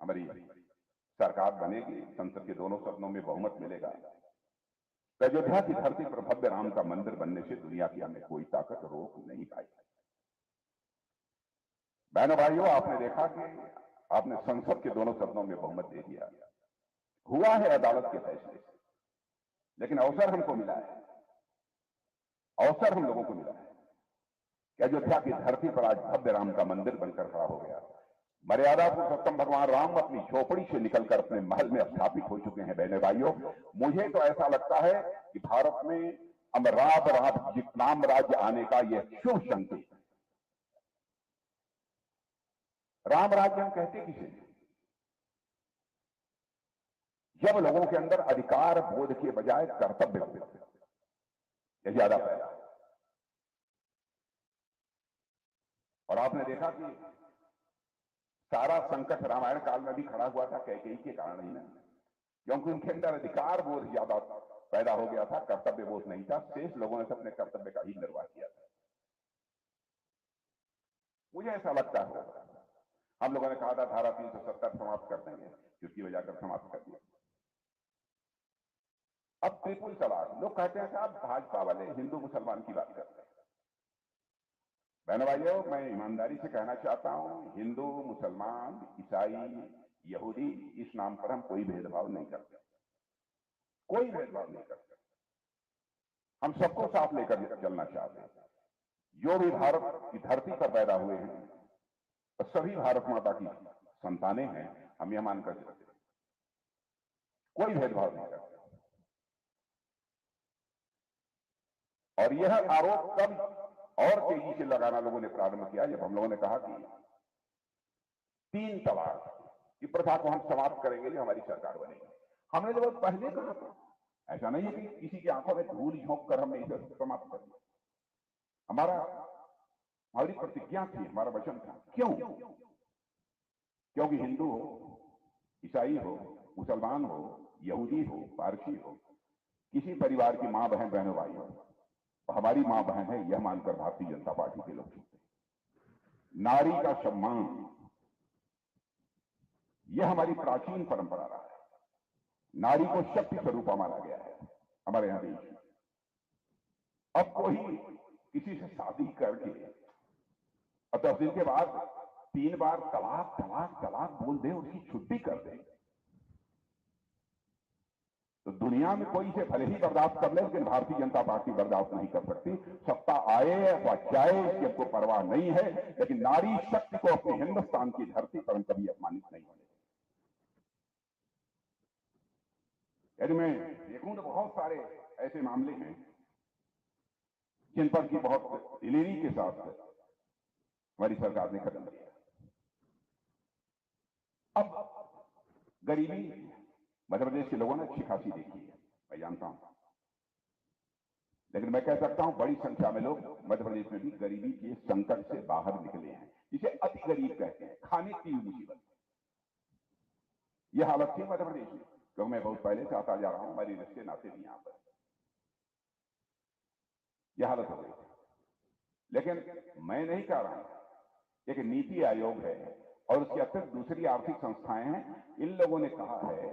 हमारी सरकार बनेगी, संसद के दोनों सदनों में बहुमत मिलेगा, तो अयोध्या की धरती पर भव्य राम का मंदिर बनने से दुनिया की हमें कोई ताकत रोक नहीं पाई। बहनों भाइयों, आपने देखा कि आपने संसद के दोनों सदनों में बहुमत दे दिया, हुआ है अदालत के फैसले से, लेकिन अवसर हमको मिला है, अवसर हम लोगों को मिला है कि अयोध्या की धरती पर आज भव्य राम का मंदिर बनकर खड़ा हो गया। मर्यादा पुरुषोत्तम भगवान राम अपनी झोपड़ी से निकलकर अपने महल में स्थापित हो चुके हैं। बहने भाइयों, मुझे तो ऐसा लगता है कि भारत में अब राम राज्य आने का यह शुभ संकेत। राम राज्य हम कहते किसे? जब लोगों के अंदर अधिकार बोध के बजाय कर्तव्य बोध यह ज्यादा पैदा हो। और आपने देखा कि सारा संकट रामायण काल में भी खड़ा हुआ था कैकेयी के कारण ही ना, क्योंकि उनके अंदर अधिकार बोध ज्यादा पैदा हो गया था, कर्तव्य बोध नहीं था। शेष लोगों ने अपने कर्तव्य का ही निर्वाह किया था। मुझे ऐसा लगता है हम लोगों ने कहा था धारा 370 समाप्त कर देंगे, चुटकी बजाकर समाप्त कर दिया। अब ट्रिपल तलाक, लोग कहते हैं साहब भाजपा वाले हिंदू मुसलमान की बात करते हैं। बहनों भाइयों, मैं ईमानदारी से कहना चाहता हूं, हिंदू मुसलमान ईसाई यहूदी इस नाम पर हम कोई भेदभाव नहीं करते, कोई भेदभाव नहीं करते। हम सबको साथ लेकर चलना चाहते हैं। जो भी भारत की धरती पर पैदा हुए हैं तो सभी भारत माता की संतानें हैं, हम यह मानकर चलते हैं, कोई भेदभाव नहीं करते। और यह आरोप तब और तेजी से लगाना लोगों ने प्रारंभ किया जब हम लोगों ने कहा कि 3 तलाक की प्रथा को हम समाप्त करेंगे, जो हमारी सरकार बनेगी। हमने जब पहले कहा था, ऐसा नहीं है कि किसी की आंखों में धूल झोंक कर हमने इसे समाप्त कर दिया। हमारी प्रतिज्ञा थी, हमारा वचन था। क्यों? क्योंकि हिंदू हो, ईसाई हो, मुसलमान हो, यहूदी हो, पारसी हो, किसी परिवार की मां बहन बहनों भाई हो, हमारी मां बहन है यह मानकर भारतीय जनता पार्टी के लोग चुनते हैं। नारी का सम्मान यह हमारी प्राचीन परंपरा रहा है। नारी को शक्ति स्वरूपा माना गया है हमारे यहां देश में। अब कोई किसी से शादी करके और 10 दिन के बाद 3 बार तलाक तलाक तलाक बोल दे, उसकी छुट्टी कर दे, तो दुनिया में कोई इसे भले ही बर्दाश्त कर ले, लेकिन भारतीय जनता पार्टी बर्दाश्त नहीं कर सकती। सत्ता आए अथवा जाए इसकी हमको परवाह नहीं है, लेकिन नारी शक्ति को अपने हिंदुस्तान की धरती पर हम कभी अपमानित नहीं होने। यदि मैं देखूं तो बहुत सारे ऐसे मामले हैं जिन पर की बहुत दिलेरी के साथ हमारी सरकार ने कदम लिया। अब गरीबी मध्य प्रदेश के लोगों ने अच्छी खासी देखी है, मैं जानता हूं, लेकिन मैं कह सकता हूं बड़ी संख्या में लोग मध्य प्रदेश में भी गरीबी के संकट से बाहर निकले हैं, जिसे अति गरीब कहते हैं, खाने की मुसीबत। यह हालत थी मध्य प्रदेश में, क्योंकि मैं बहुत पहले से आता जा रहा हूं, हमारी रिश्ते नाते भी यहां पर यह हालत हो गई। लेकिन मैं नहीं कह रहा हूं, एक नीति आयोग है और उसके अतिरिक्त दूसरी आर्थिक संस्थाएं हैं, इन लोगों ने कहा है